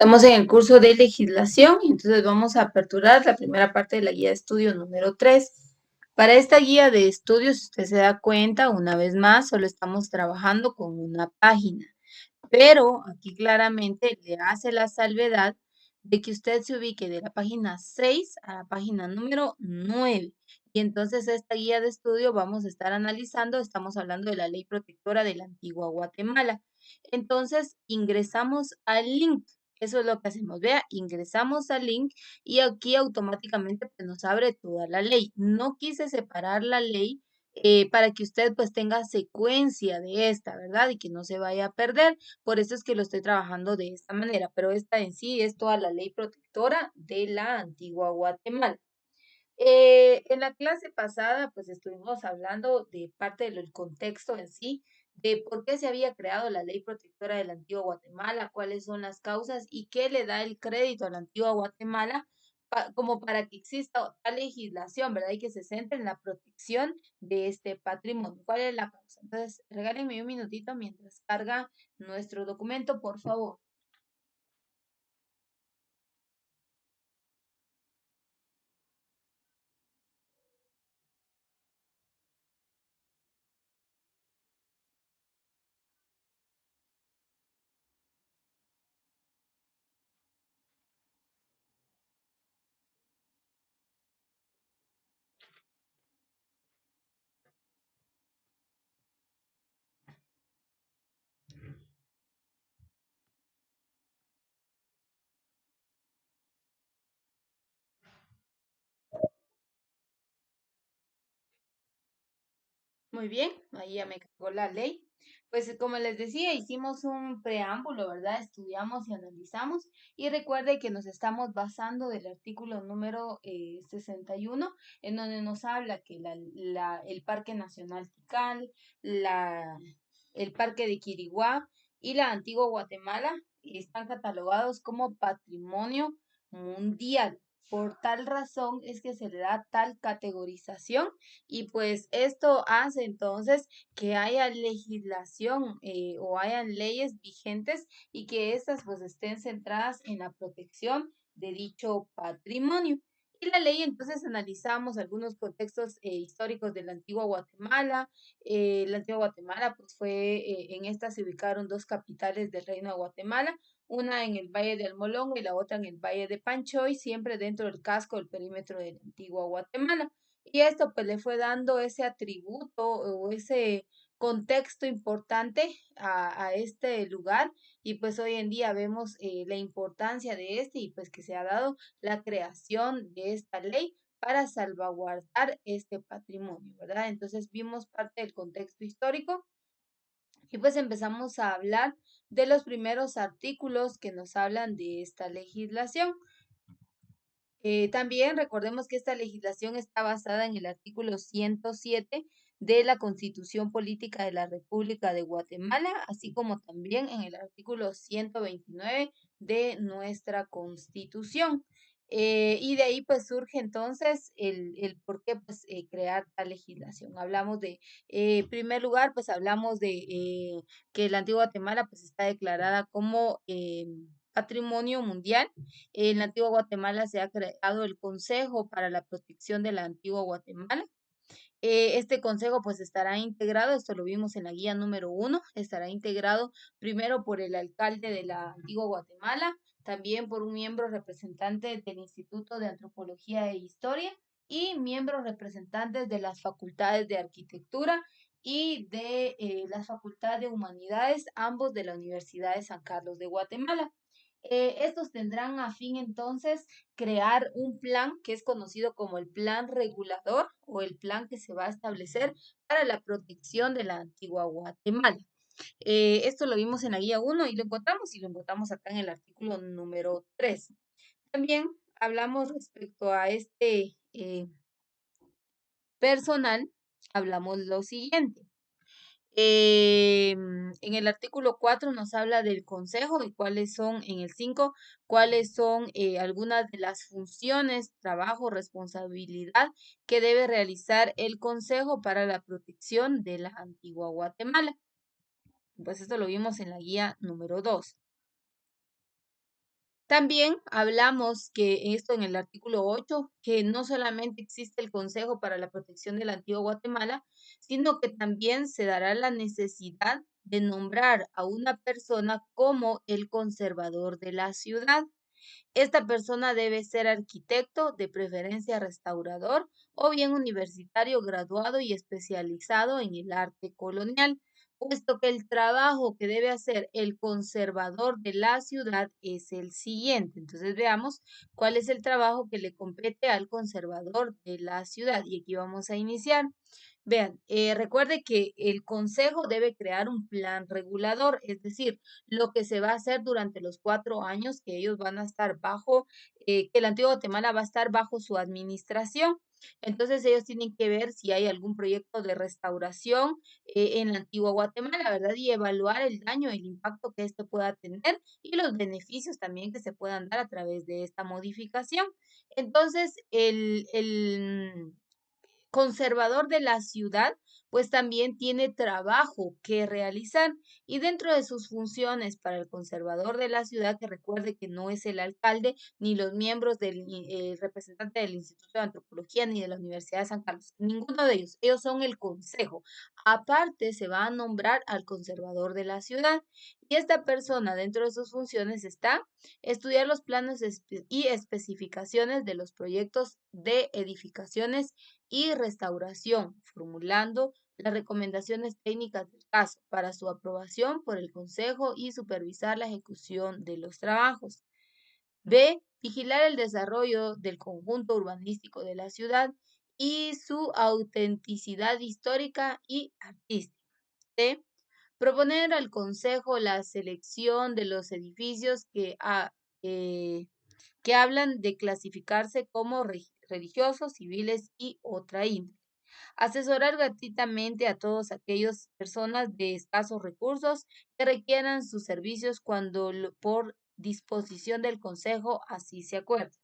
Estamos en el curso de legislación, y entonces vamos a aperturar la primera parte de la guía de estudio número 3. Para esta guía de estudios, si usted se da cuenta, una vez más, solo estamos trabajando con una página, pero aquí claramente le hace la salvedad de que usted se ubique de la página 6 a la página número 9. Y entonces esta guía de estudio vamos a estar analizando, estamos hablando de la ley protectora de la antigua Guatemala. Entonces ingresamos al link. Eso es lo que hacemos. Vea, ingresamos al link y aquí automáticamente pues, nos abre toda la ley. No quise separar la ley para que usted pues tenga secuencia de esta, ¿verdad? Y que no se vaya a perder. Por eso es que lo estoy trabajando de esta manera, pero esta en sí es toda la ley protectora de la antigua Guatemala. En la clase pasada, pues estuvimos hablando de parte del contexto en sí, de por qué se había creado la ley protectora de la antigua Guatemala, cuáles son las causas y qué le da el crédito a la antigua Guatemala como para que exista tal legislación, ¿verdad? Y que se centre en la protección de este patrimonio. ¿Cuál es la causa? Entonces, regálenme un minutito mientras carga nuestro documento, por favor. Muy bien, ahí ya me cargó la ley. Pues como les decía, hicimos un preámbulo, ¿verdad? Estudiamos y analizamos. Y recuerde que nos estamos basando del artículo número 61, en donde nos habla que el Parque Nacional Tikal, la, el Parque de Quiriguá y la Antigua Guatemala están catalogados como patrimonio mundial. Por tal razón es que se le da tal categorización y pues esto hace entonces que haya legislación o hayan leyes vigentes y que estas pues estén centradas en la protección de dicho patrimonio. Y la ley entonces analizamos algunos contextos históricos de la antigua Guatemala. La antigua Guatemala pues en esta se ubicaron dos capitales del reino de Guatemala, una en el Valle de Almolongo y la otra en el Valle de Panchoy, siempre dentro del casco del perímetro de la antigua Guatemala. Y esto pues le fue dando ese atributo o ese contexto importante a este lugar y pues hoy en día vemos la importancia de este y pues que se ha dado la creación de esta ley para salvaguardar este patrimonio, ¿verdad? Entonces vimos parte del contexto histórico y pues empezamos a hablar de los primeros artículos que nos hablan de esta legislación. También recordemos que esta legislación está basada en el artículo 107 de la Constitución Política de la República de Guatemala, así como también en el artículo 129 de nuestra Constitución. Y de ahí pues surge entonces el por qué pues crear tal legislación. Hablamos en primer lugar, pues hablamos de que la antigua Guatemala pues está declarada como patrimonio mundial. En la antigua Guatemala se ha creado el Consejo para la Protección de la Antigua Guatemala. Este consejo pues estará integrado, esto lo vimos en la guía número 1, estará integrado primero por el alcalde de la antigua Guatemala, también por un miembro representante del Instituto de Antropología e Historia y miembros representantes de las facultades de arquitectura y de la Facultad de Humanidades, ambos de la Universidad de San Carlos de Guatemala. Estos tendrán a fin entonces crear un plan que es conocido como el plan regulador o el plan que se va a establecer para la protección de la antigua Guatemala. Esto lo vimos en la guía 1 y lo encontramos acá en el artículo número 3. También hablamos respecto a este personal, hablamos lo siguiente. En el artículo 4 nos habla del consejo y cuáles son, en el 5 cuáles son algunas de las funciones, trabajo, responsabilidad que debe realizar el consejo para la protección de la antigua Guatemala. Pues esto lo vimos en la guía número 2. También hablamos que esto en el artículo 8, que no solamente existe el Consejo para la Protección de la Antigua Guatemala, sino que también se dará la necesidad de nombrar a una persona como el conservador de la ciudad. Esta persona debe ser arquitecto, de preferencia restaurador, o bien universitario graduado y especializado en el arte colonial, puesto que el trabajo que debe hacer el conservador de la ciudad es el siguiente. Entonces veamos cuál es el trabajo que le compete al conservador de la ciudad. Y aquí vamos a iniciar. Vean, recuerde que el consejo debe crear un plan regulador, es decir, lo que se va a hacer durante los 4 años que ellos van a estar bajo, que el Antiguo Guatemala va a estar bajo su administración. Entonces ellos tienen que ver si hay algún proyecto de restauración en la Antigua Guatemala, ¿verdad? Y evaluar el daño, el impacto que esto pueda tener y los beneficios también que se puedan dar a través de esta modificación. Entonces, el conservador de la ciudad, pues también tiene trabajo que realizar y dentro de sus funciones para el conservador de la ciudad, que recuerde que no es el alcalde ni los miembros del representante del Instituto de Antropología ni de la Universidad de San Carlos, ninguno de ellos, ellos son el consejo. Aparte, se va a nombrar al conservador de la ciudad y esta persona dentro de sus funciones está estudiar los planos y especificaciones de los proyectos de edificaciones y restauración, formulando las recomendaciones técnicas del caso para su aprobación por el Consejo y supervisar la ejecución de los trabajos. B. Vigilar el desarrollo del conjunto urbanístico de la ciudad y su autenticidad histórica y artística. C. Proponer al Consejo la selección de los edificios eh, que hablan de clasificarse como religiosos, civiles y otra índole. Asesorar gratuitamente a todas aquellas personas de escasos recursos que requieran sus servicios cuando por disposición del Consejo así se acuerde.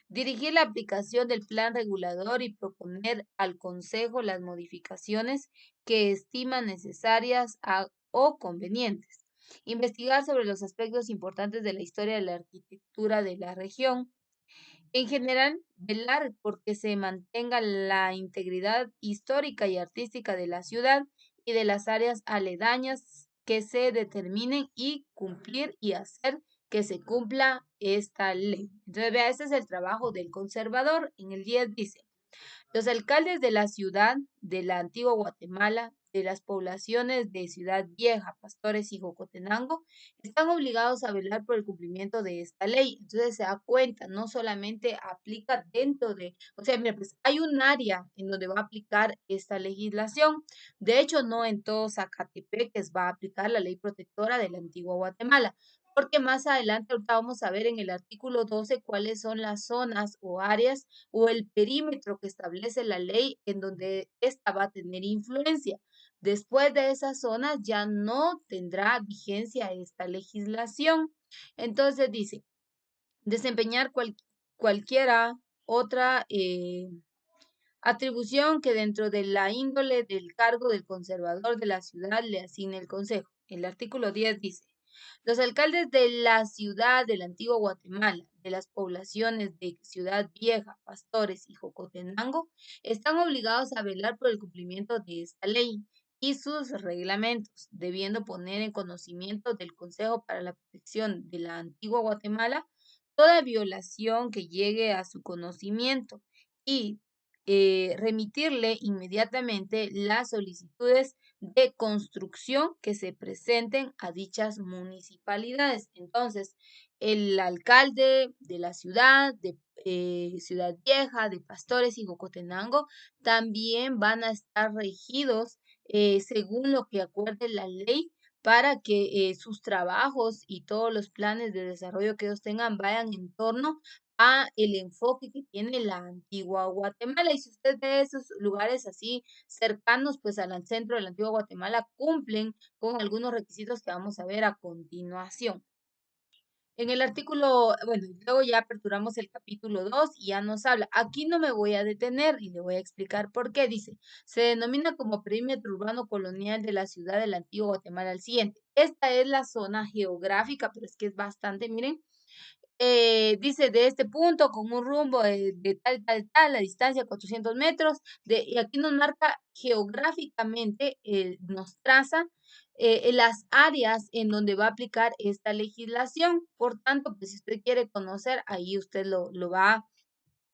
Dirigir la aplicación del plan regulador y proponer al Consejo las modificaciones que estima necesarias o convenientes. Investigar sobre los aspectos importantes de la historia de la arquitectura de la región. En general, velar porque se mantenga la integridad histórica y artística de la ciudad y de las áreas aledañas que se determinen y cumplir y hacer que se cumpla esta ley. Entonces, vea, este es el trabajo del conservador. En el 10 dice, los alcaldes de la ciudad de la antigua Guatemala, de las poblaciones de Ciudad Vieja, Pastores y Jocotenango, están obligados a velar por el cumplimiento de esta ley. Entonces se da cuenta, no solamente aplica dentro de, o sea, mira, pues hay un área en donde va a aplicar esta legislación. De hecho, no en todo Zacatepeques va a aplicar la ley protectora de la antigua Guatemala, porque más adelante ahorita vamos a ver en el artículo 12 cuáles son las zonas o áreas o el perímetro que establece la ley en donde ésta va a tener influencia. Después de esas zonas ya no tendrá vigencia esta legislación. Entonces dice, desempeñar cualquiera otra atribución que dentro de la índole del cargo del conservador de la ciudad le asigne el Consejo. El artículo 10 dice, los alcaldes de la ciudad del antiguo Guatemala, de las poblaciones de Ciudad Vieja, Pastores y Jocotenango, están obligados a velar por el cumplimiento de esta ley y sus reglamentos, debiendo poner en conocimiento del Consejo para la Protección de la antigua Guatemala toda violación que llegue a su conocimiento y remitirle inmediatamente las solicitudes de construcción que se presenten a dichas municipalidades. Entonces, el alcalde de la ciudad, de Ciudad Vieja, de Pastores y Jocotenango, también van a estar regidos según lo que acuerde la ley para que sus trabajos y todos los planes de desarrollo que ellos tengan vayan en torno a el enfoque que tiene la antigua Guatemala. Y si usted ve esos lugares así cercanos pues al centro de la antigua Guatemala, cumplen con algunos requisitos que vamos a ver a continuación. En el artículo, bueno, luego ya aperturamos el capítulo 2 y ya nos habla. Aquí no me voy a detener y le voy a explicar por qué. Dice, se denomina como perímetro urbano colonial de la ciudad de la antigua Guatemala el siguiente. Esta es la zona geográfica, pero es que es bastante, miren, dice de este punto con un rumbo de tal, la distancia 400 metros, y aquí nos marca geográficamente, nos traza las áreas en donde va a aplicar esta legislación. Por tanto, pues si usted quiere conocer, ahí usted lo va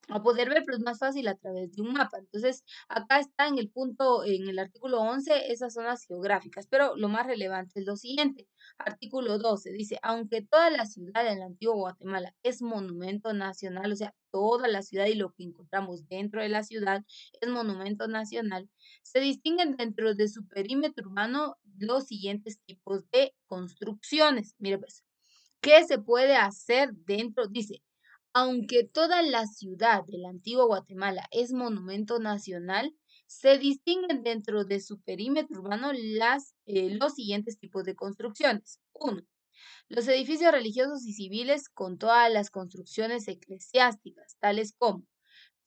a poder ver, pero es más fácil a través de un mapa. Entonces, acá está en el punto, en el artículo 11, esas zonas geográficas, pero lo más relevante es lo siguiente. Artículo 12 dice, aunque toda la ciudad del antiguo Guatemala es monumento nacional, o sea, toda la ciudad y lo que encontramos dentro de la ciudad es monumento nacional, se distinguen dentro de su perímetro urbano los siguientes tipos de construcciones. Mire pues, ¿qué se puede hacer dentro? Dice, aunque toda la ciudad del antiguo Guatemala es monumento nacional, se distinguen dentro de su perímetro urbano los siguientes tipos de construcciones. Uno, los edificios religiosos y civiles con todas las construcciones eclesiásticas, tales como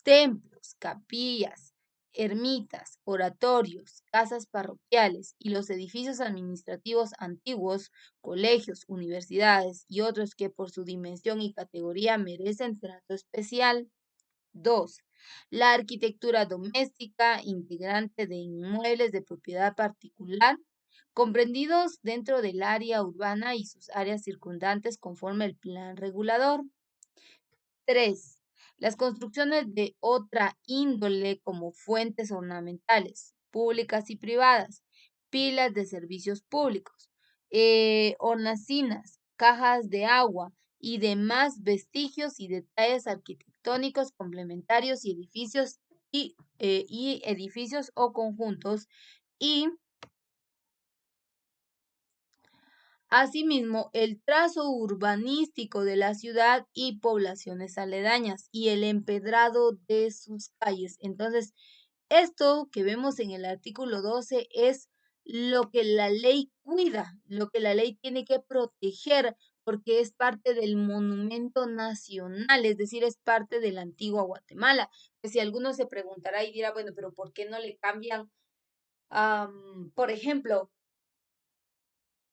templos, capillas, ermitas, oratorios, casas parroquiales y los edificios administrativos antiguos, colegios, universidades y otros que por su dimensión y categoría merecen trato especial. 2. La arquitectura doméstica integrante de inmuebles de propiedad particular, comprendidos dentro del área urbana y sus áreas circundantes conforme el plan regulador. 3. Las construcciones de otra índole como fuentes ornamentales, públicas y privadas, pilas de servicios públicos, hornacinas, cajas de agua y demás vestigios y detalles arquitectónicos complementarios y edificios o conjuntos y asimismo, el trazo urbanístico de la ciudad y poblaciones aledañas y el empedrado de sus calles. Entonces, esto que vemos en el artículo 12 es lo que la ley cuida, lo que la ley tiene que proteger, porque es parte del monumento nacional, es decir, es parte de la antigua Guatemala. Pues si alguno se preguntará y dirá, bueno, pero ¿por qué no le cambian, por ejemplo,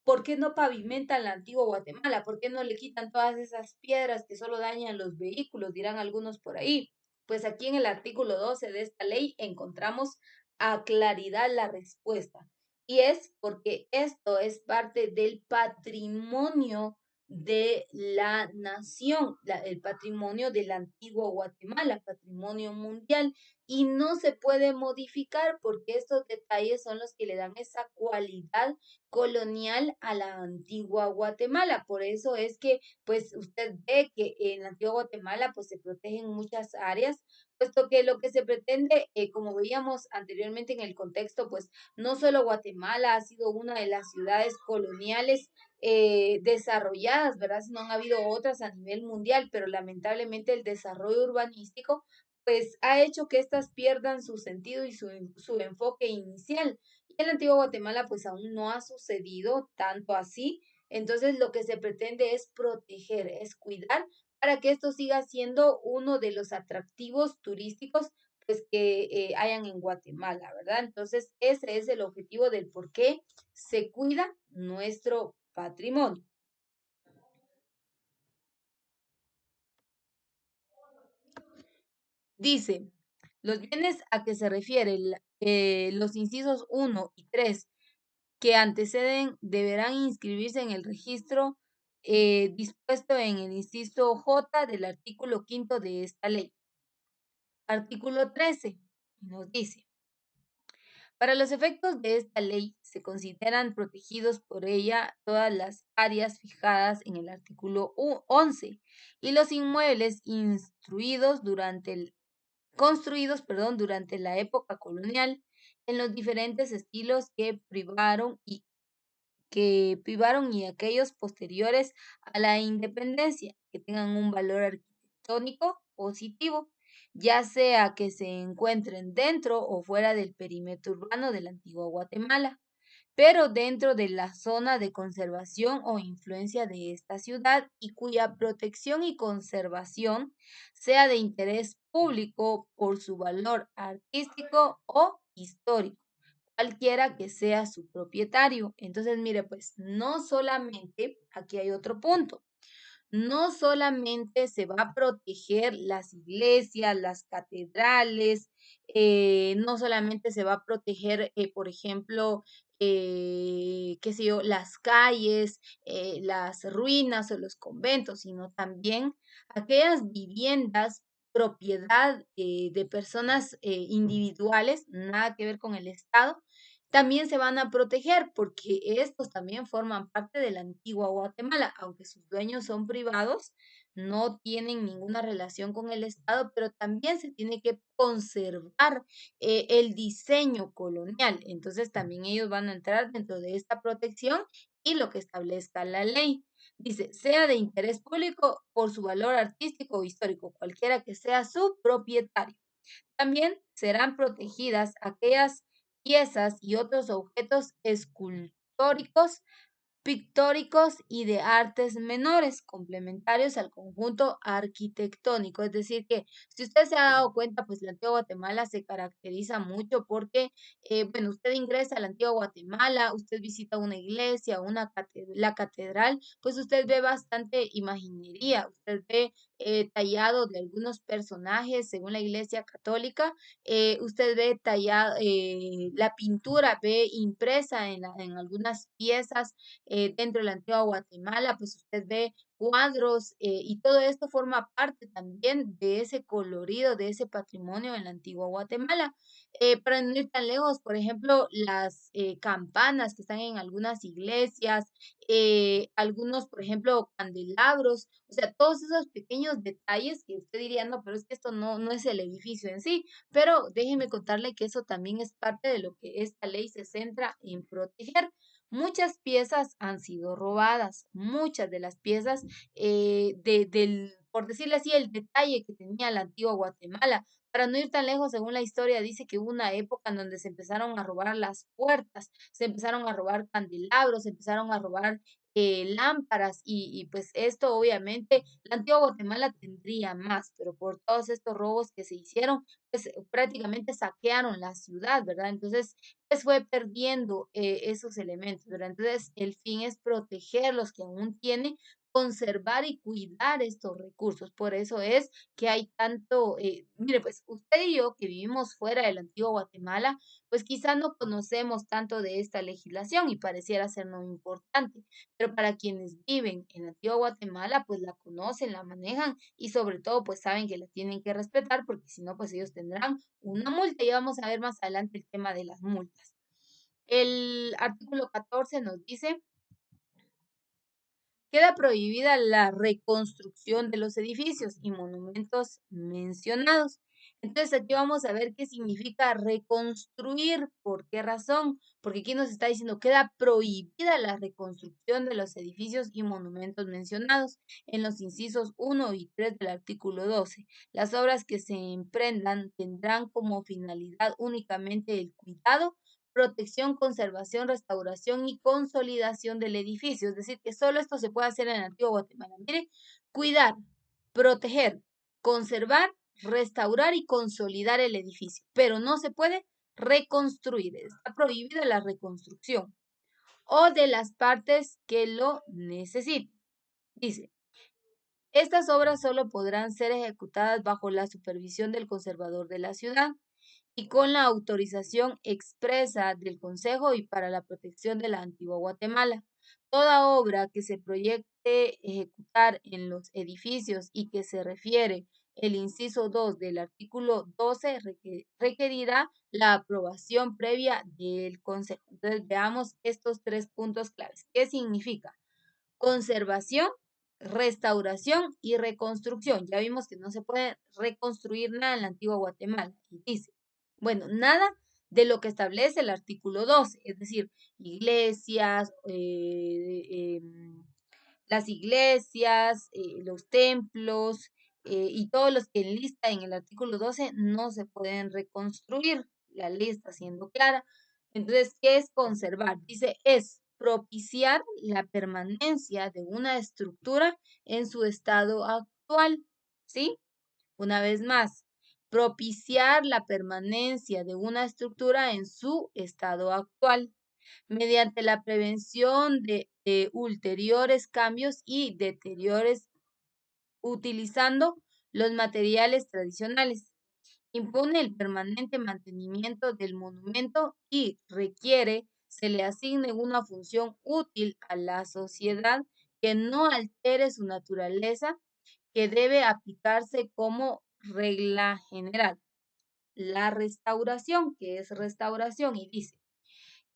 ¿por qué no pavimentan la antigua Guatemala? ¿Por qué no le quitan todas esas piedras que solo dañan los vehículos? Dirán algunos por ahí. Pues aquí en el artículo 12 de esta ley encontramos a claridad la respuesta. Y es porque esto es parte del patrimonio de la nación, el patrimonio de la antigua Guatemala, patrimonio mundial, y no se puede modificar porque estos detalles son los que le dan esa cualidad colonial a la antigua Guatemala. Por eso es que, pues, usted ve que en la antigua Guatemala, pues, se protegen muchas áreas, puesto que lo que se pretende, como veíamos anteriormente en el contexto, pues, no solo Guatemala ha sido una de las ciudades coloniales desarrolladas, ¿verdad? Sino han habido otras a nivel mundial, pero lamentablemente el desarrollo urbanístico pues ha hecho que éstas pierdan su sentido y su enfoque inicial. Y en la antigua Guatemala pues aún no ha sucedido tanto así. Entonces lo que se pretende es proteger, es cuidar para que esto siga siendo uno de los atractivos turísticos pues que hayan en Guatemala, ¿verdad? Entonces ese es el objetivo del por qué se cuida nuestro patrimonio. Dice, los bienes a que se refiere los incisos 1 y 3 que anteceden deberán inscribirse en el registro dispuesto en el inciso J del artículo 5 de esta ley. Artículo 13 nos dice, para los efectos de esta ley se consideran protegidos por ella todas las áreas fijadas en el artículo 11 y los inmuebles construidos durante la época colonial en los diferentes estilos que privaron y aquellos posteriores a la independencia, que tengan un valor arquitectónico positivo, ya sea que se encuentren dentro o fuera del perímetro urbano de la antigua Guatemala, pero dentro de la zona de conservación o influencia de esta ciudad y cuya protección y conservación sea de interés público por su valor artístico o histórico cualquiera que sea su propietario. Entonces, mire, pues no solamente, aquí hay otro punto, no solamente se va a proteger las iglesias, las catedrales, no solamente se va a proteger, por ejemplo, qué sé yo, las calles, las ruinas o los conventos, sino también aquellas viviendas propiedad de personas individuales, nada que ver con el Estado, también se van a proteger porque estos también forman parte de la antigua Guatemala, aunque sus dueños son privados, no tienen ninguna relación con el Estado, pero también se tiene que conservar el diseño colonial. Entonces también ellos van a entrar dentro de esta protección y lo que establezca la ley. Dice, sea de interés público por su valor artístico o histórico, cualquiera que sea su propietario. También serán protegidas aquellas piezas y otros objetos escultóricos, pictóricos y de artes menores, complementarios al conjunto arquitectónico. Es decir, que si usted se ha dado cuenta, pues la antigua Guatemala se caracteriza mucho porque, bueno, usted ingresa a la antigua Guatemala, usted visita una iglesia, la catedral, pues usted ve bastante imaginería, usted ve tallado de algunos personajes según la iglesia católica, usted ve tallado, la pintura, ve impresa en algunas piezas dentro de la antigua Guatemala, pues usted ve cuadros y todo esto forma parte también de ese colorido, de ese patrimonio en la antigua Guatemala. Para no ir tan lejos, por ejemplo, las campanas que están en algunas iglesias, algunos, por ejemplo, candelabros, o sea, todos esos pequeños detalles que usted diría, no, pero es que esto no es el edificio en sí, pero déjeme contarle que eso también es parte de lo que esta ley se centra en proteger. Muchas piezas han sido robadas, muchas de las piezas por decirle así, el detalle que tenía la antigua Guatemala. Para no ir tan lejos, según la historia, dice que hubo una época en donde se empezaron a robar las puertas, se empezaron a robar candelabros, se empezaron a robar lámparas pues esto obviamente, la antigua Guatemala tendría más, pero por todos estos robos que se hicieron, pues prácticamente saquearon la ciudad, ¿verdad? Entonces, pues fue perdiendo esos elementos, ¿verdad? Entonces, el fin es proteger los que aún tienen, conservar y cuidar estos recursos. Por eso es que hay tanto, mire, pues usted y yo que vivimos fuera del antiguo Guatemala, pues quizá no conocemos tanto de esta legislación y pareciera ser no importante, pero para quienes viven en la antigua Guatemala, pues la conocen, la manejan y sobre todo pues saben que la tienen que respetar porque si no, pues ellos tendrán una multa y vamos a ver más adelante el tema de las multas. El artículo 14 nos dice queda prohibida la reconstrucción de los edificios y monumentos mencionados. Entonces aquí vamos a ver qué significa reconstruir, por qué razón, porque aquí nos está diciendo queda prohibida la reconstrucción de los edificios y monumentos mencionados en los incisos 1 y 3 del artículo 12. Las obras que se emprendan tendrán como finalidad únicamente el cuidado, protección, conservación, restauración y consolidación del edificio. Es decir, que solo esto se puede hacer en el antiguo Guatemala. Mire, cuidar, proteger, conservar, restaurar y consolidar el edificio, pero no se puede reconstruir. Está prohibida la reconstrucción o de las partes que lo necesiten. Dice, estas obras solo podrán ser ejecutadas bajo la supervisión del conservador de la ciudad y con la autorización expresa del Consejo y para la protección de la antigua Guatemala. Toda obra que se proyecte ejecutar en los edificios y que se refiere el inciso 2 del artículo 12 requerirá la aprobación previa del Consejo. Entonces veamos estos tres puntos claves. ¿Qué significa? Conservación, restauración y reconstrucción. Ya vimos que no se puede reconstruir nada en la antigua Guatemala. Y dice, bueno, nada de lo que establece el artículo 12, es decir, iglesias, las iglesias, los templos y todos los que enlista en el artículo 12 no se pueden reconstruir. La ley está siendo clara. Entonces, ¿qué es conservar? Dice, es propiciar la permanencia de una estructura en su estado actual, ¿sí? Una vez más, propiciar la permanencia de una estructura en su estado actual mediante la prevención de ulteriores cambios y deteriores utilizando los materiales tradicionales. Impone el permanente mantenimiento del monumento y requiere se le asigne una función útil a la sociedad que no altere su naturaleza, que debe aplicarse como regla general. La restauración, que es restauración, y dice,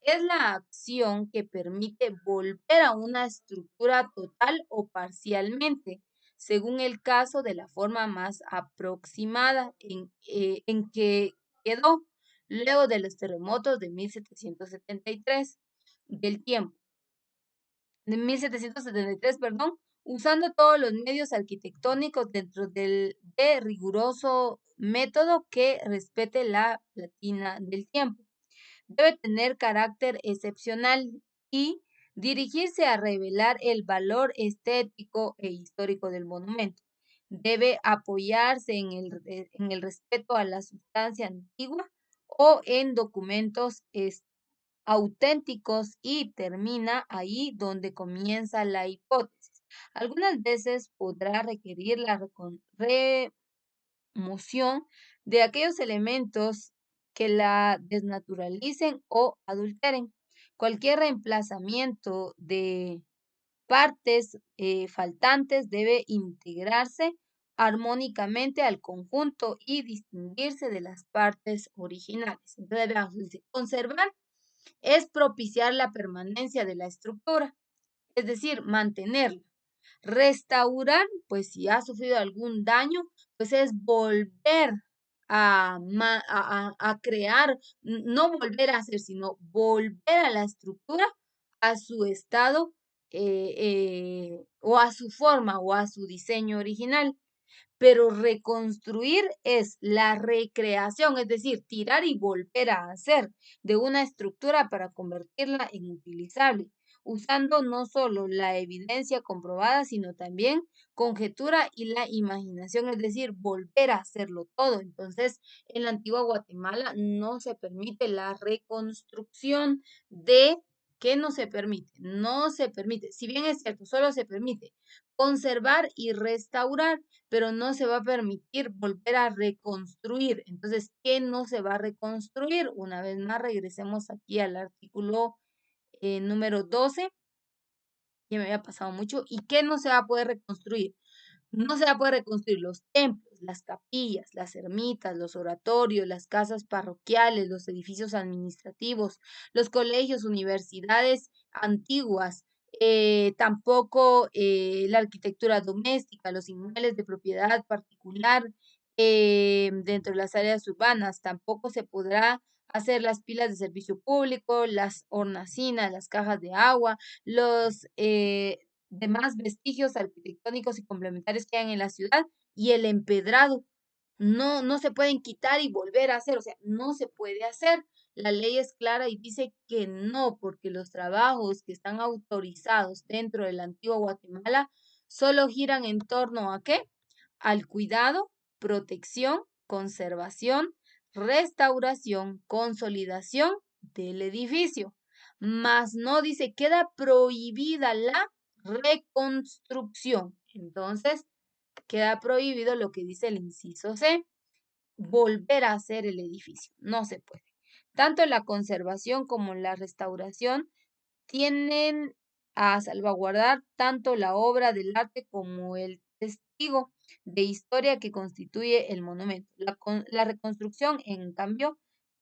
es la acción que permite volver a una estructura total o parcialmente, según el caso de la forma más aproximada en que quedó luego de los terremotos de 1773 del tiempo, de 1773, perdón, usando todos los medios arquitectónicos dentro de riguroso método que respete la platina del tiempo. Debe tener carácter excepcional y dirigirse a revelar el valor estético e histórico del monumento. Debe apoyarse en el respeto a la sustancia antigua o en documentos auténticos y termina ahí donde comienza la hipótesis. Algunas veces podrá requerir la moción de aquellos elementos que la desnaturalicen o adulteren. Cualquier reemplazamiento de partes faltantes debe integrarse armónicamente al conjunto y distinguirse de las partes originales. Entonces, veamos, dice, conservar es propiciar la permanencia de la estructura, es decir, mantenerla. Restaurar, pues si ha sufrido algún daño, pues es volver a crear, no volver a hacer, sino volver a la estructura a su estado o a su forma o a su diseño original. Pero reconstruir es la recreación, es decir, tirar y volver a hacer de una estructura para convertirla en utilizable, usando no solo la evidencia comprobada, sino también conjetura y la imaginación, es decir, volver a hacerlo todo. Entonces, en la antigua Guatemala no se permite la reconstrucción de... ¿Qué no se permite? No se permite, si bien es cierto, solo se permite conservar y restaurar, pero no se va a permitir volver a reconstruir. Entonces, ¿qué no se va a reconstruir? Una vez más, regresemos aquí al artículo número 12, ya me había pasado mucho, ¿y qué no se va a poder reconstruir? No se va a poder reconstruir los templos, las capillas, las ermitas, los oratorios, las casas parroquiales, los edificios administrativos, los colegios, universidades antiguas, tampoco la arquitectura doméstica, los inmuebles de propiedad particular dentro de las áreas urbanas. Tampoco se podrá hacer las pilas de servicio público, las hornacinas, las cajas de agua, los demás vestigios arquitectónicos y complementarios que hay en la ciudad y el empedrado. No, no se pueden quitar y volver a hacer, o sea, no se puede hacer. La ley es clara y dice que no, porque los trabajos que están autorizados dentro del antiguo Guatemala solo giran en torno a ¿qué? Al cuidado, protección, conservación, restauración, consolidación del edificio. Mas no dice, queda prohibida la reconstrucción. Entonces, queda prohibido lo que dice el inciso C, volver a hacer el edificio. No se puede. Tanto la conservación como la restauración tienen a salvaguardar tanto la obra del arte como el testigo de historia que constituye el monumento. La reconstrucción, en cambio,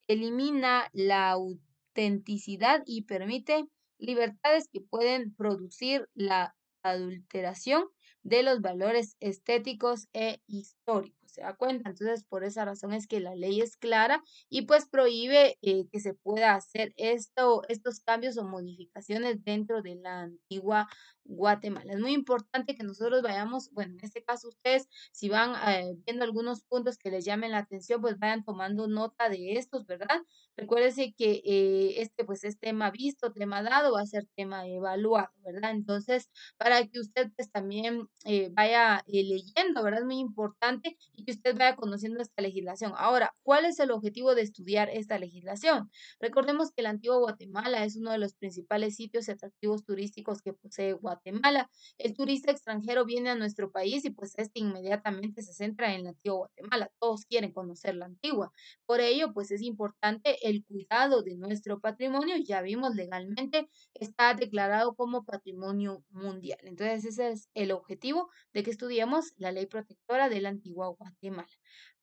elimina la autenticidad y permite libertades que pueden producir la adulteración de los valores estéticos e históricos. ¿Se da cuenta? Entonces, por esa razón es que la ley es clara y pues prohíbe que se pueda hacer estos cambios o modificaciones dentro de la antigua Guatemala. Es muy importante que nosotros vayamos, bueno, en este caso ustedes, si van viendo algunos puntos que les llamen la atención, pues vayan tomando nota de estos, ¿verdad? Recuérdese que este pues es tema visto, tema dado, va a ser tema evaluado, ¿verdad? Entonces, para que usted pues también vaya leyendo, ¿verdad? Es muy importante y que usted vaya conociendo esta legislación. Ahora, ¿cuál es el objetivo de estudiar esta legislación? Recordemos que la antigua Guatemala es uno de los principales sitios y atractivos turísticos que posee Guatemala. Guatemala. El turista extranjero viene a nuestro país y pues este inmediatamente se centra en la antigua Guatemala. Todos quieren conocer la antigua. Por ello, pues es importante el cuidado de nuestro patrimonio. Ya vimos legalmente, está declarado como patrimonio mundial. Entonces, ese es el objetivo de que estudiemos la ley protectora de la antigua Guatemala.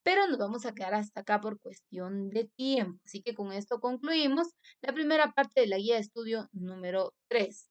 Pero nos vamos a quedar hasta acá por cuestión de tiempo. Así que con esto concluimos la primera parte de la guía de estudio número 3.